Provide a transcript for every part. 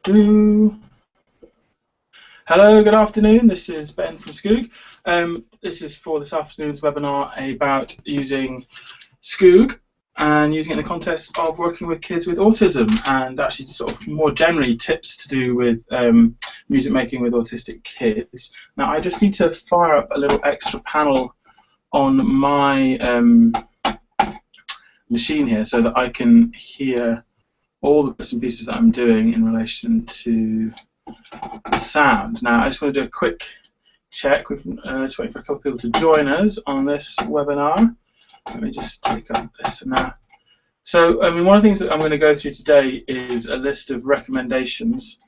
Hello, good afternoon. This is Ben from Skoog. This is for this afternoon's webinar about using Skoog and using it in the context of working with kids with autism, and actually sort of more generally tips to do with music making with autistic kids. Now I just need to fire up a little extra panel on my machine here so that I can hear all the bits and pieces that I'm doing in relation to the sound. Now I just want to do a quick check. We've just waiting for a couple of people to join us on this webinar. Let me just take up this now. So one of the things that I'm going to go through today is a list of recommendations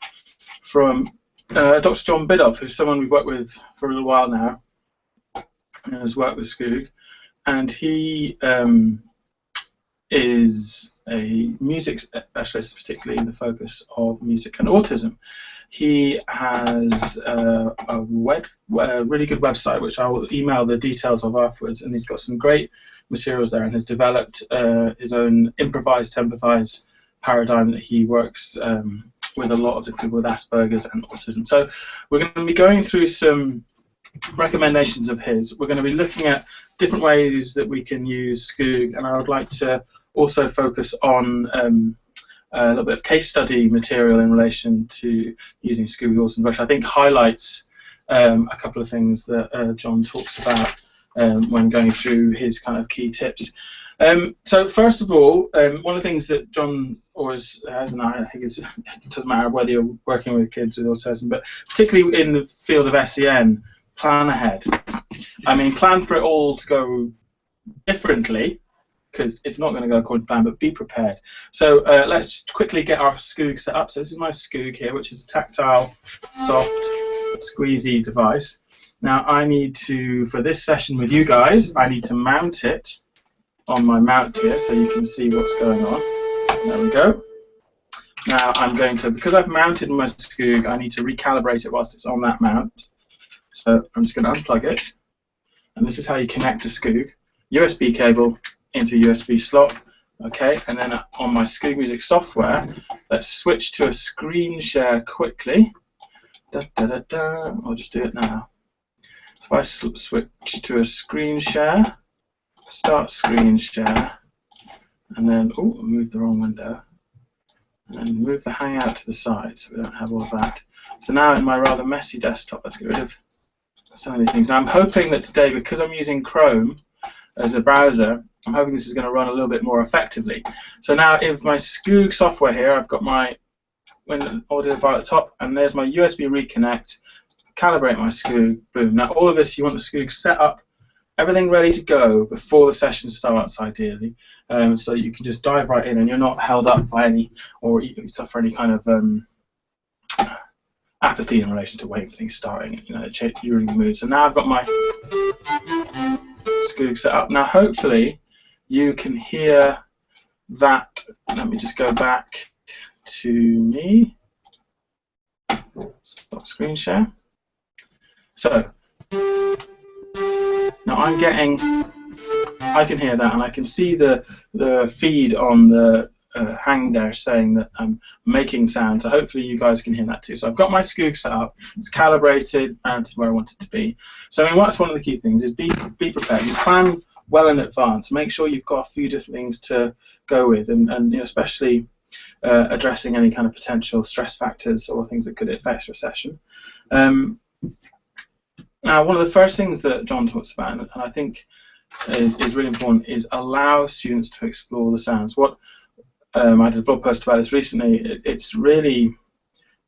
from Dr. John Biddulph, who's someone we've worked with for a little while now and has worked with Skoog, and he is a music specialist, particularly in the focus of music and autism. He has a really good website, which I will email the details of afterwards, and he's got some great materials there and has developed his own improvised to empathise paradigm that he works with a lot of the people with Asperger's and autism. So we're going to be going through some recommendations of his. We're going to be looking at different ways that we can use Skoog, and I would like to also focus on a little bit of case study material in relation to using Skoog with autism, which I think highlights a couple of things that John talks about when going through his kind of key tips. So first of all, one of the things that John always has, and I think it doesn't matter whether you're working with kids with autism, but particularly in the field of SEN, plan ahead. I mean, plan for it all to go differently, because it's not going to go according to plan, but be prepared. So let's quickly get our Skoog set up. So this is my Skoog here, which is a tactile, soft, squeezy device. Now I need to, for this session with you guys, I need to mount it on my mount here so you can see what's going on. There we go. Now I'm going to, because I've mounted my Skoog, I need to recalibrate it whilst it's on that mount. So I'm just going to unplug it, and this is how you connect to Skoog. USB cable into USB slot, okay, and then on my Skoog Music software, let's switch to a screen share quickly. I'll just do it now. So if I switch to a screen share, start screen share, and then, oh, I moved the wrong window, and move the Hangout to the side so we don't have all of that. So now in my rather messy desktop, let's get rid of some of these things. Now I'm hoping that today, because I'm using Chrome as a browser, I'm hoping this is going to run a little bit more effectively. So now in my Skoog software here, I've got my audio bar at the top, and there's my USB reconnect, calibrate my Skoog, boom. Now all of this, you want the Skoog set up, everything ready to go before the session starts, ideally, so you can just dive right in and you're not held up by any, or you suffer any kind of apathy in relation to waiting for things starting, during the mood. So now I've got my Skoog set up. Now hopefully you can hear that. Let me just go back to me. Stop screen share. So now I can hear that, and I can see the feed on the hang there saying that I'm making sound, so hopefully you guys can hear that too. So I've got my Skoog set up, it's calibrated and to where I want it to be. So I mean, what's one of the key things is be prepared. You plan well in advance. Make sure you've got a few different things to go with, and especially addressing any kind of potential stress factors or things that could affect your session. Now, one of the first things that John talks about, and I think is really important, is allow students to explore the sounds. I did a blog post about this recently. It's really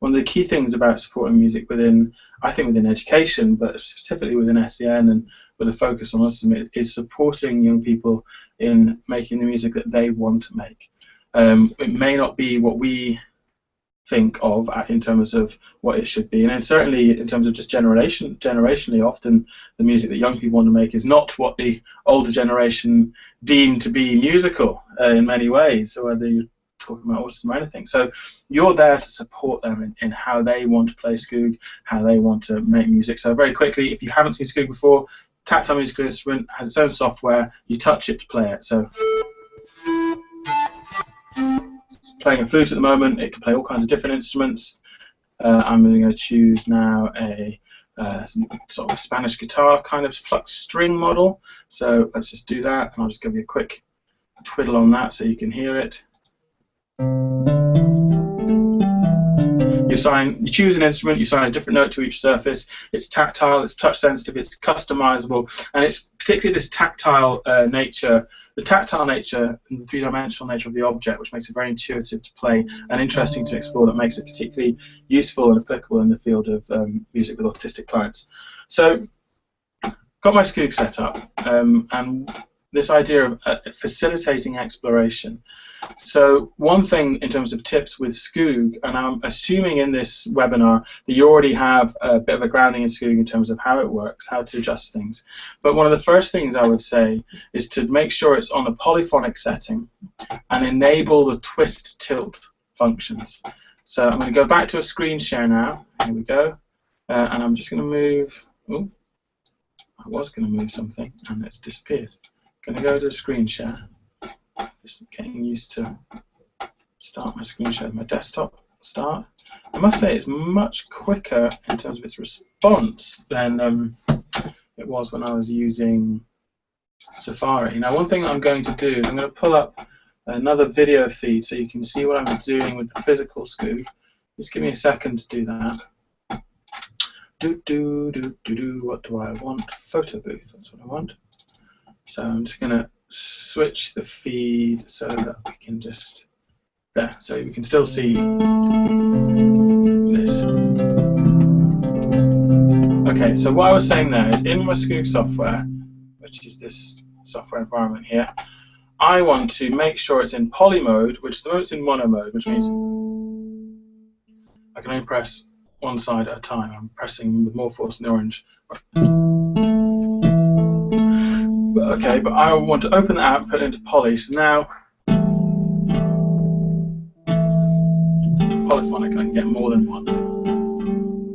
one of the key things about supporting music within education, but specifically within SEN and with a focus on autism, is supporting young people in making the music that they want to make. It may not be what we think of in terms of what it should be, and then certainly in terms of just generationally, often the music that young people want to make is not what the older generation deemed to be musical in many ways, so whether you're talking about autism or anything. So you're there to support them in how they want to play Skoog, how they want to make music. So very quickly, if you haven't seen Skoog before, tactile musical instrument, has its own software, you touch it to play it. So it's playing a flute at the moment, it can play all kinds of different instruments. I'm going to choose now a sort of Spanish guitar kind of plucked string model. So let's just do that, and I'll just give you a quick twiddle on that so you can hear it. You choose an instrument, you assign a different note to each surface. It's tactile, it's touch sensitive, it's customizable, and it's particularly this tactile nature, the tactile nature and the three-dimensional nature of the object, which makes it very intuitive to play and interesting to explore, that makes it particularly useful and applicable in the field of music with autistic clients. So, got my Skoog set up, and this idea of facilitating exploration. So one thing in terms of tips with Skoog, and I'm assuming in this webinar that you already have a bit of a grounding in Skoog in terms of how it works, how to adjust things. But one of the first things I would say is to make sure it's on a polyphonic setting and enable the twist tilt functions. So I'm going to go back to a screen share now. Here we go. And I'm just going to move. Oh, I was going to move something and it's disappeared. Going to go to screen share. Just getting used to start my screen share with my desktop. Start. I must say it's much quicker in terms of its response than it was when I was using Safari. Now, one thing I'm going to do is I'm going to pull up another video feed so you can see what I'm doing with the physical Skoog. Just give me a second to do that. What do I want? Photo booth. That's what I want. So I'm just going to switch the feed so that we can just, there, so we can still see this. Okay, so what I was saying there is in my Skoog software, which is this software environment here, I want to make sure it's in poly mode, which at the moment it's in mono mode, which means I can only press one side at a time. I'm pressing with more force in the orange. Okay, but I want to open that out and put it into poly. So now, polyphonic, I can get more than one.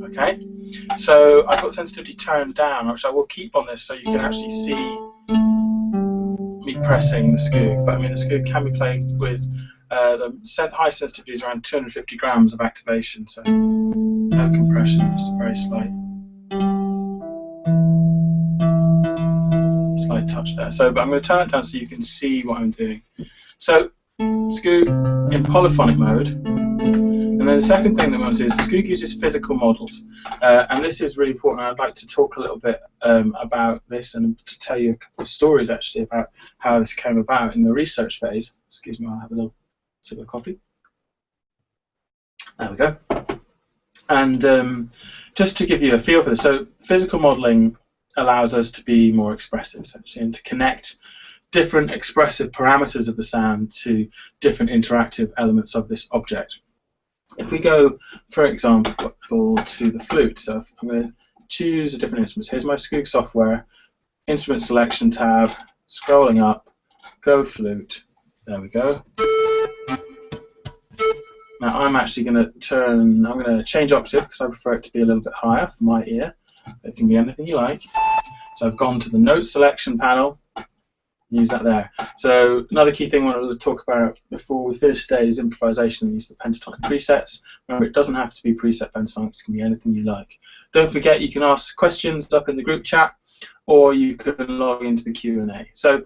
Okay, so I've got sensitivity turned down, which I will keep on this so you can actually see me pressing the Skoog. But I mean, the Skoog can be played with the high sensitivity is around 250 grams of activation, so no compression, just a very slight touch there. So, but I'm going to turn it down so you can see what I'm doing. So, Skoog in polyphonic mode, and then the second thing that we want to do is Skoog uses physical models, and this is really important. I'd like to talk a little bit about this and to tell you a couple of stories actually about how this came about in the research phase. Excuse me, I'll have a little sip of coffee. There we go. And just to give you a feel for this, so physical modeling allows us to be more expressive, essentially, and to connect different expressive parameters of the sound to different interactive elements of this object. If we go, for example, to the flute, so I'm going to choose a different instrument. Here's my Skoog software, instrument selection tab, scrolling up, go flute, there we go. Now I'm actually going to change octave because I prefer it to be a little bit higher for my ear. It can be anything you like. So I've gone to the note selection panel, use that there. So another key thing I wanted to talk about before we finish today is improvisation and use the pentatonic presets. Remember, it doesn't have to be preset pentatonics, it can be anything you like. Don't forget you can ask questions up in the group chat, or you can log into the Q&A. So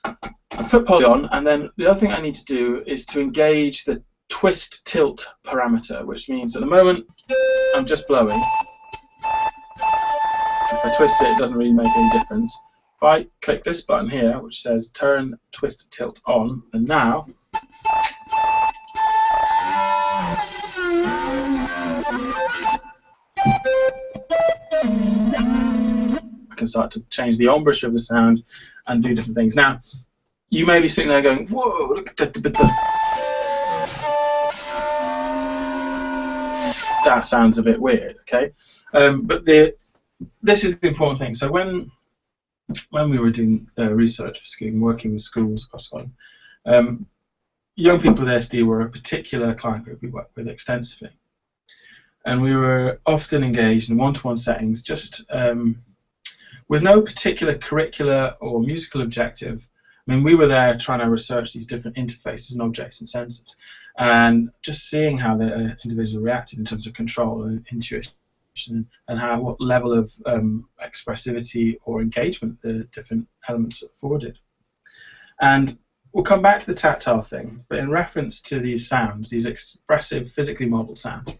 I put poly on, and then the other thing I need to do is to engage the twist tilt parameter, which means at the moment I'm just blowing. If I twist it, it doesn't really make any difference. If I click this button here, which says turn twist tilt on, and now I can start to change the embouchure of the sound and do different things. Now, you may be sitting there going, whoa, look at that. That sounds a bit weird, okay? But this is the important thing. So when we were doing research for Skoog and working with schools across Scotland, young people with SD were a particular client group we worked with extensively. And we were often engaged in one-to-one settings just with no particular curricular or musical objective. I mean, we were there trying to research these different interfaces and objects and sensors. and just seeing how the individual reacted in terms of control and intuition, and what level of expressivity or engagement the different elements afforded. And we'll come back to the tactile thing, but in reference to these sounds, these expressive, physically modeled sounds,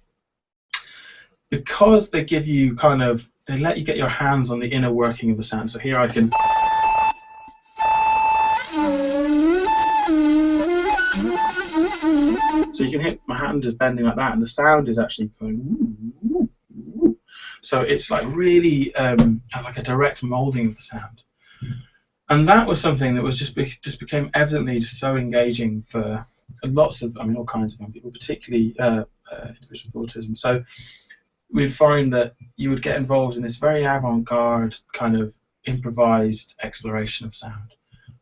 because they give you they let you get your hands on the inner working of the sound. So here I can. So you can hit, my hand is bending like that, and the sound is actually going. Woo, woo, woo. So it's like really like a direct molding of the sound. And that was something that was just became evidently just so engaging for lots of, all kinds of young people, particularly individuals with autism. So we'd find that you would get involved in this very avant-garde kind of improvised exploration of sound,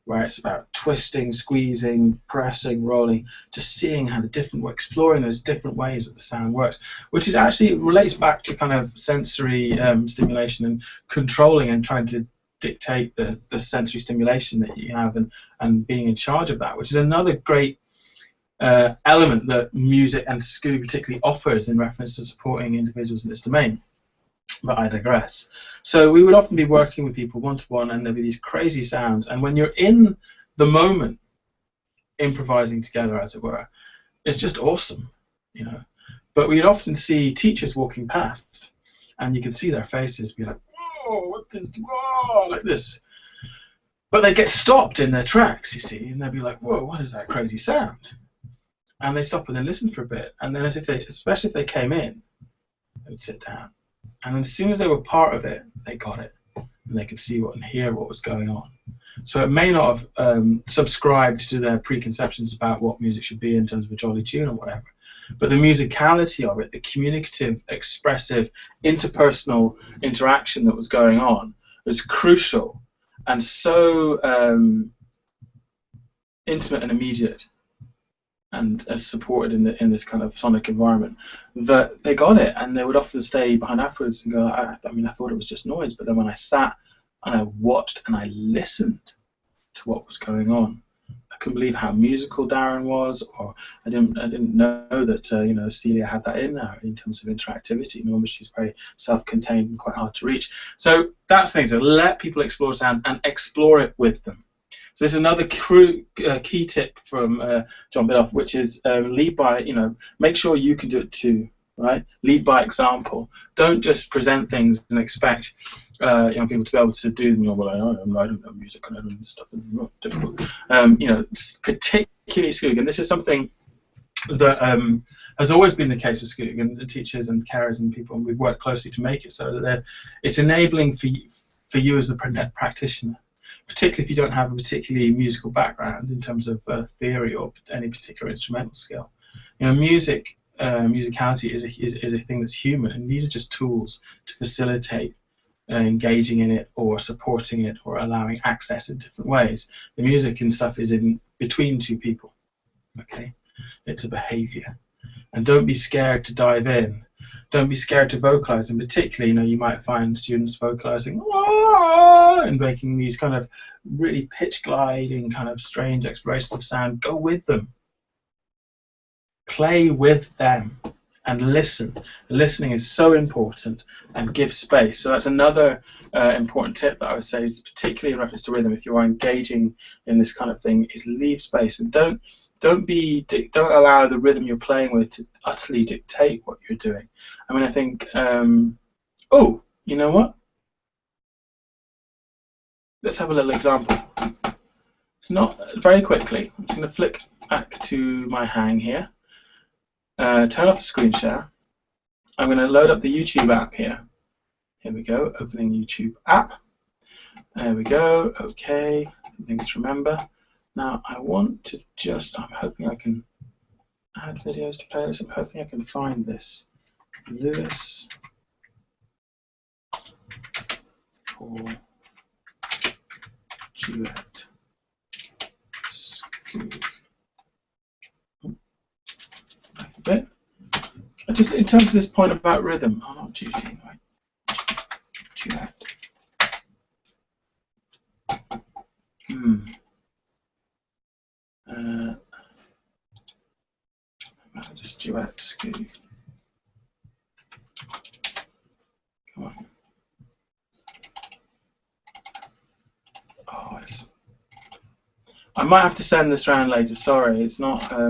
where it's about twisting, squeezing, pressing, rolling, just seeing how exploring those different ways that the sound works, which is actually relates back to kind of sensory stimulation and controlling and trying to dictate the sensory stimulation that you have, and being in charge of that, which is another great element that music and Skoog particularly offers in reference to supporting individuals in this domain. But I digress. So we would often be working with people one-to-one, and there'd be these crazy sounds, and when you're in the moment, improvising together, as it were, it's just awesome, But we'd often see teachers walking past, and you could see their faces be like, "Whoa, what is? Whoa!" like this. But they get stopped in their tracks, you see, and they'd be like, "Whoa, what is that crazy sound?" And they stop and they listen for a bit, and then especially if they came in, they would sit down. And as soon as they were part of it, they got it, and they could see and hear what was going on. So it may not have subscribed to their preconceptions about what music should be in terms of a jolly tune or whatever, but the musicality of it, the communicative, expressive, interpersonal interaction that was going on was crucial and so intimate and immediate, and as supported in this kind of sonic environment, that they got it, and they would often stay behind afterwards and go, I thought it was just noise, but then when I sat and I watched and I listened to what was going on, I couldn't believe how musical Darren was, or I didn't know that Celia had that in there in terms of interactivity. Normally she's very self-contained and quite hard to reach. So that's the thing. So let people explore sound and explore it with them. So this is another key tip from John Biddulph, which is lead by, make sure you can do it too, right? Lead by example. Don't just present things and expect young people to be able to do them. Well, I don't know music and I don't know stuff. It's not difficult. Particularly Skoog, and this is something that has always been the case with Skoog and teachers and carers and people, and we've worked closely to make it so that it's enabling for you as a practitioner, particularly if you don't have a particularly musical background in terms of theory or any particular instrumental skill. Musicality is a thing that's human, and these are just tools to facilitate engaging in it or supporting it or allowing access in different ways. The music and stuff is in between two people. Okay, it's a behavior, and don't be scared to dive in. Don't be scared to vocalize, and particularly, you might find students vocalizing and making these kind of really pitch gliding, kind of strange explorations of sound. Go with them. Play with them and listen. Listening is so important, and give space. So that's another important tip that I would say, particularly in reference to rhythm, if you are engaging in this kind of thing, is leave space, and don't allow the rhythm you're playing with to utterly dictate what you're doing. I think, oh, you know what? Let's have a little example. It's not very quickly. I'm just going to flick back to my hang here. Turn off the screen share. I'm going to load up the YouTube app here. Here we go. Opening YouTube app. There we go. Okay. Things to remember. Now I want to I'm hoping I can add videos to playlists. I'm hoping I can find this. Lewis for duet Skoog. Back a bit. Just in terms of this point about rhythm. Oh, not duty, right? Duet. duet Skoog. Come on. Oh, I might have to send this round later. Sorry, it's not. How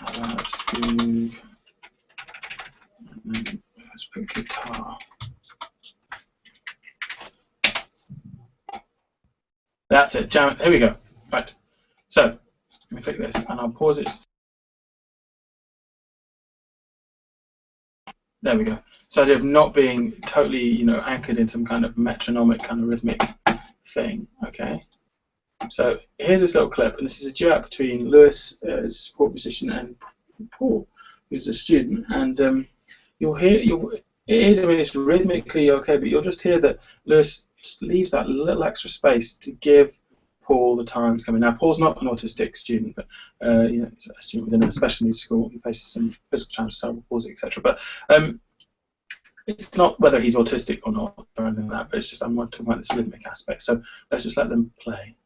about Skoog? Let's put guitar. That's it. Jam. Here we go. Right. So let me click this, and I'll pause it. There we go. So idea of not being totally, you know, anchored in some kind of metronomic kind of rhythmic thing. Okay. So here's this little clip, and this is a duet between Lewis, a support musician, and Paul, who's a student. And you'll hear, I mean, it's rhythmically okay, but you'll just hear that Lewis just leaves that little extra space to give Paul the time to come in. Now, Paul's not an autistic student, but you know, he's a student within a special needs school. He faces some physical challenges, cerebral palsy, etc. But it's not whether he's autistic or not, or anything like that. But it's just I'm talking about this rhythmic aspect. So let's just let them play.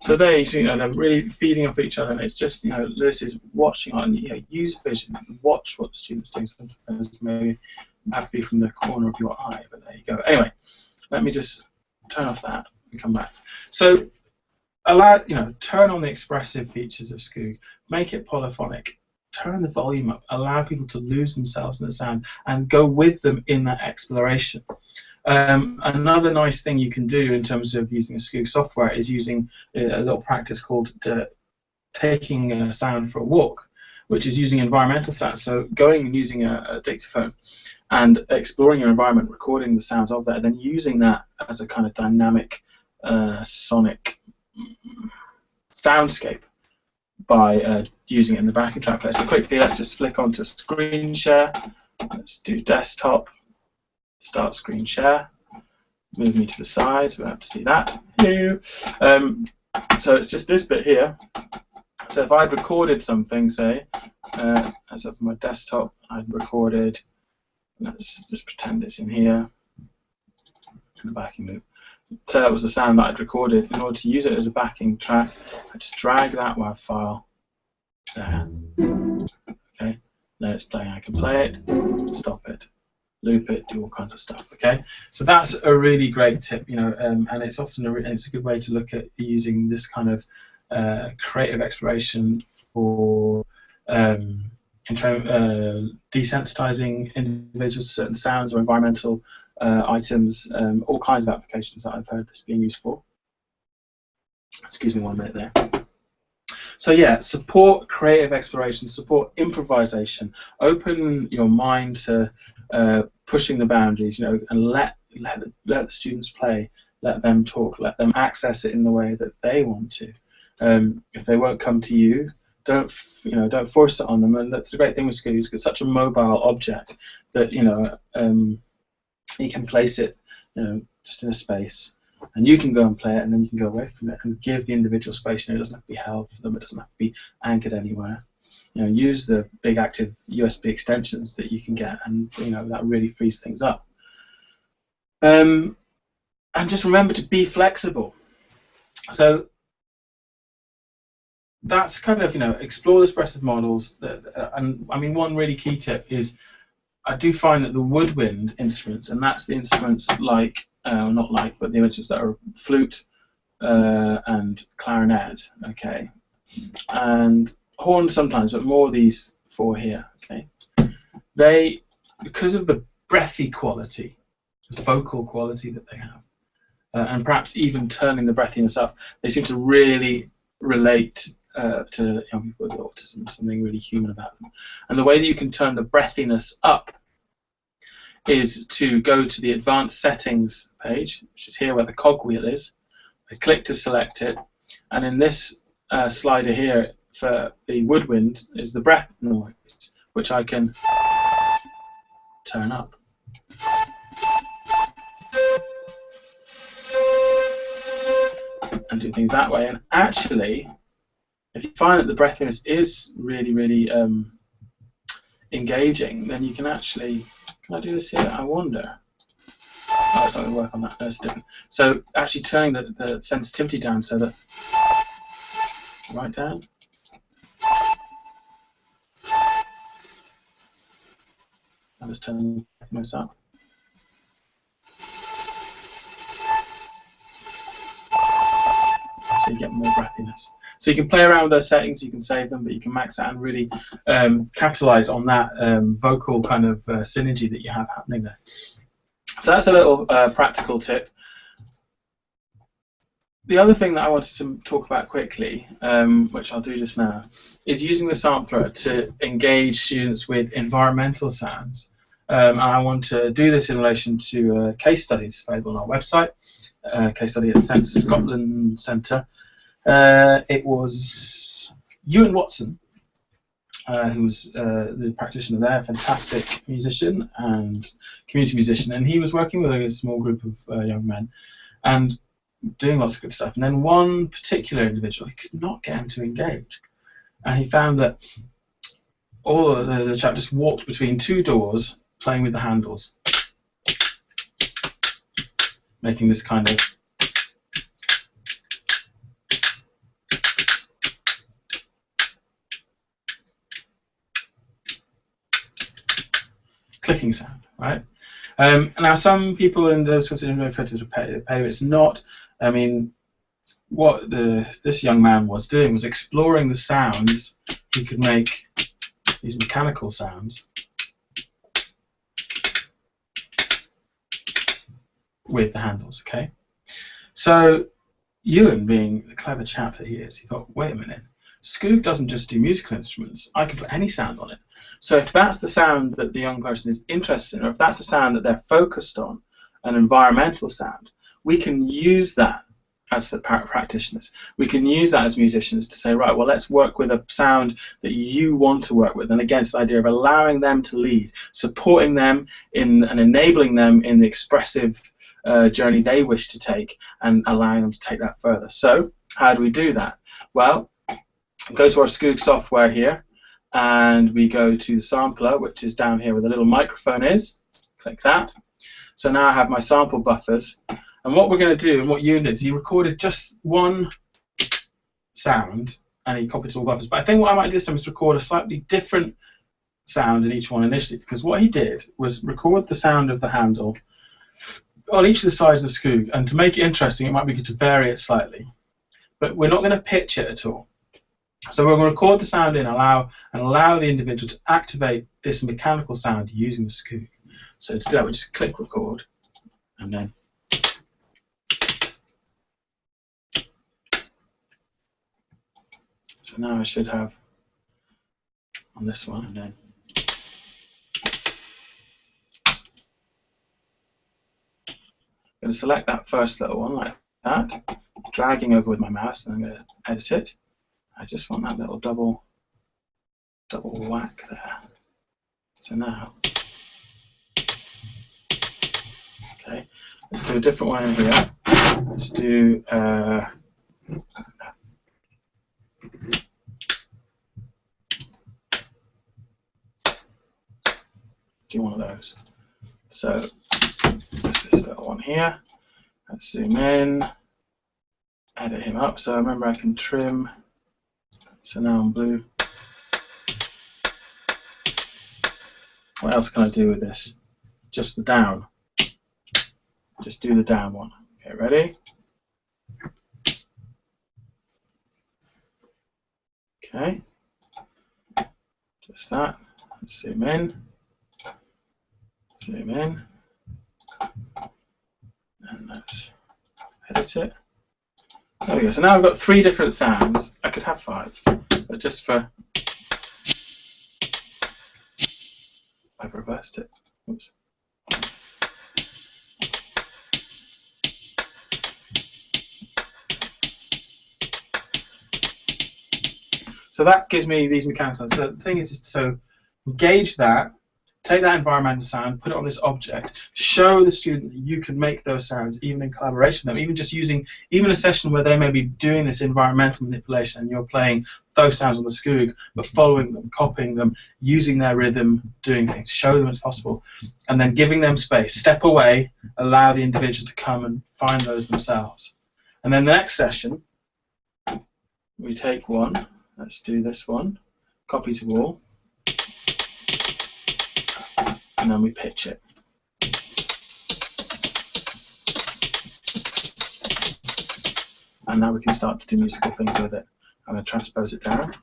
So there you see, you know, they're really feeding off each other, and it's just, you know, Lewis is watching on, you know, use vision, watch what the student's doing. Sometimes maybe have to be from the corner of your eye, but there you go. Anyway, let me just turn off that and come back. So allow, you know, turn on the expressive features of Skoog, make it polyphonic, turn the volume up, allow people to lose themselves in the sound, and go with them in that exploration. Another nice thing you can do in terms of using a Skoog software is using a little practice called taking a sound for a walk, which is using environmental sounds. So going and using a dictaphone and exploring your environment, recording the sounds of that, and then using that as a kind of dynamic sonic soundscape by using it in the backing track player. So quickly, let's just flick onto screen share. Let's do desktop. Start screen share. Move me to the side so we don't have to see that. So it's just this bit here. So if I'd recorded something, say, as up on my desktop, I'd recorded, let's just pretend it's in here, in the backing loop. So that was the sound that I'd recorded. In order to use it as a backing track, I just drag that WAV file there. Okay, then it's playing. I can play it, stop it, loop it, do all kinds of stuff. Okay, so that's a really great tip, you know, and it's often it's a good way to look at using this kind of creative exploration for desensitizing individuals to certain sounds or environmental items, all kinds of applications that I've heard this being used for. Excuse me 1 minute there. So yeah, support creative exploration, support improvisation, open your mind to pushing the boundaries, you know, and let the students play, let them talk, let them access it in the way that they want to. If they won't come to you, don't force it on them. And that's the great thing with Skoog. It's such a mobile object that, you know, you can place it, you know, just in a space, and you can go and play it, and then you can go away from it and give the individual space. You know, it doesn't have to be held for them. It doesn't have to be anchored anywhere. You know, use the big active USB extensions that you can get, and you know that really frees things up. And just remember to be flexible. So that's kind of, you know, explore the expressive models. And I mean, one really key tip is I do find that the woodwind instruments, and that's the instruments like, not like, but the instruments that are flute and clarinet, okay, and horn sometimes, but more these four here, okay, they, because of the breathy quality, the vocal quality that they have, and perhaps even turning the breathiness up, they seem to really relate to young people with autism, something really human about them. And the way that you can turn the breathiness up is to go to the advanced settings page, which is here where the cogwheel is. I click to select it, and in this slider here for the woodwind is the breath noise, which I can turn up. And do things that way. And actually, if you find that the breathiness is really, really engaging, then you can actually, can I do this here? I wonder. Oh, it's not going to work on that. No, it's different. So actually turning the sensitivity down so that, right down. I'll just turn the breathiness up. So you get more breathiness. So you can play around with those settings, you can save them, but you can max out and really capitalize on that vocal kind of synergy that you have happening there. So that's a little practical tip. The other thing that I wanted to talk about quickly, which I'll do just now, is using the sampler to engage students with environmental sounds. And I want to do this in relation to case studies available on our website, case study at Sense Scotland Centre. It was Ewan Watson, who was the practitioner there, fantastic musician and community musician, and he was working with a small group of young men and doing lots of good stuff. And then one particular individual, he could not get him to engage, and he found that all of the chap just walked between two doors, playing with the handles, making this kind of clicking sound, right? Now, some people in those considered repetitive behavior, it's not. I mean, what this young man was doing was exploring the sounds he could make, these mechanical sounds, with the handles, okay? So Ewan, being the clever chap that he is, he thought, wait a minute, Skoog doesn't just do musical instruments, I can put any sound on it. So if that's the sound that the young person is interested in, or if that's the sound that they're focused on, an environmental sound, we can use that as the practitioners. We can use that as musicians to say, right, well, let's work with a sound that you want to work with. And again, it's the idea of allowing them to lead, supporting them in and enabling them in the expressive journey they wish to take, and allowing them to take that further. So how do we do that? Well, go to our Skoog software here, and we go to the sampler, which is down here where the little microphone is. Click that. So now I have my sample buffers, and what we're going to do, and what Ewan did, is he recorded just one sound and he copied all buffers. But I think what I might do this time is record a slightly different sound in each one initially, because what he did was record the sound of the handle on each of the sides of the Skoog, and to make it interesting, it might be good to vary it slightly. But we're not going to pitch it at all. So we're going to record the sound in, allow the individual to activate this mechanical sound using the Skoog. So to do that, we just click record, and then so now I should have on this one, and then I'm going to select that first little one like that, dragging over with my mouse, and I'm going to edit it. I just want that little double whack there. So now, okay, let's do a different one in here. Let's do one of those. So there's this little one here. Let's zoom in, edit him up. So remember, I can trim. So now I'm blue. What else can I do with this? Just the down. Just do the down one. Okay, ready? Okay. Just that. Let's zoom in. Zoom in. And let's edit it. There we go. So now I've got 3 different sounds. I could have 5, but just for... I've reversed it. Oops. So that gives me these mechanical sounds. So the thing is to engage that, take that environmental sound, put it on this object, show the student that you can make those sounds even in collaboration with them, even just using a session where they may be doing this environmental manipulation and you're playing those sounds on the Skoog, but following them, copying them, using their rhythm, doing things, show them it's possible, and then giving them space, step away, allow the individual to come and find those themselves. And then the next session, we take one. Let's do this one, copy to all, and then we pitch it. And now we can start to do musical things with it. I'm going to transpose it down.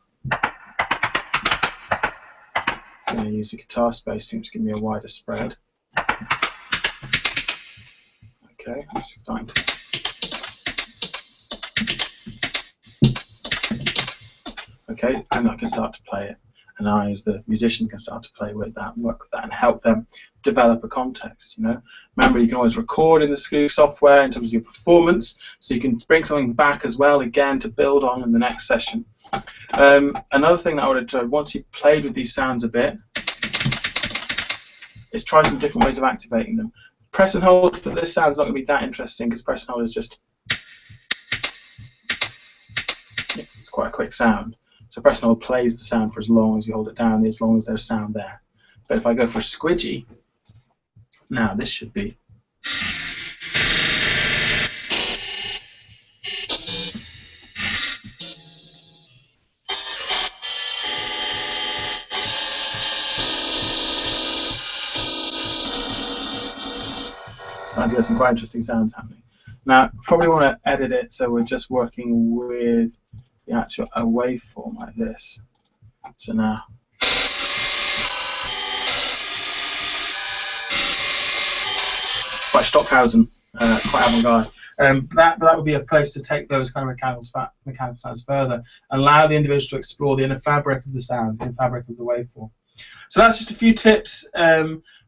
I'm going to use the guitar spacing to give me a wider spread. Okay, that's starting to... Okay, and I can start to play it, and I, as the musician, can start to play with that and work with that and help them develop a context. You know, remember you can always record in the Skoog software in terms of your performance, so you can bring something back as well again to build on in the next session. Another thing that I would do once you've played with these sounds a bit is try some different ways of activating them. Press and hold for this sound is not going to be that interesting because press and hold is just it's quite a quick sound. So press and hold plays the sound for as long as you hold it down, as long as there's sound there. But if I go for a squidgy, now this should be. I've got some quite interesting sounds happening. Now, probably want to edit it so we're just working with the actual a waveform like this. So now, quite Stockhausen, quite avant-garde. That would be a place to take those kind of mechanical sounds further, and allow the individual to explore the inner fabric of the sound, the inner fabric of the waveform. So that's just a few tips.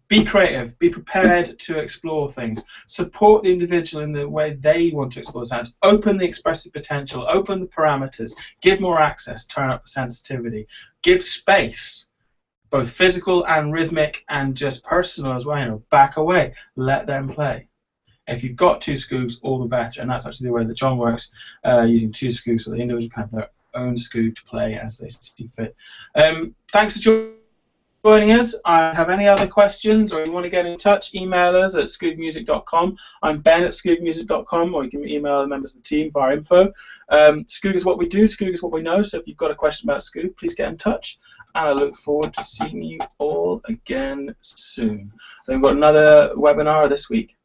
Be creative, be prepared to explore things, support the individual in the way they want to explore sounds, open the expressive potential, open the parameters, give more access, turn up the sensitivity, give space, both physical and rhythmic and just personal as well, you know, back away, let them play. If you've got 2 Skoogs, all the better, and that's actually the way that John works, using 2 Skoogs so the individual can have their own Skoog to play as they see fit. Thanks for joining us. I have any other questions or you want to get in touch, email us at skoogmusic.com. I'm Ben at skoogmusic.com, or you can email the members of the team via info. Skoog is what we do, Skoog is what we know, so if you've got a question about Skoog, please get in touch, and I look forward to seeing you all again soon. Then we've got another webinar this week.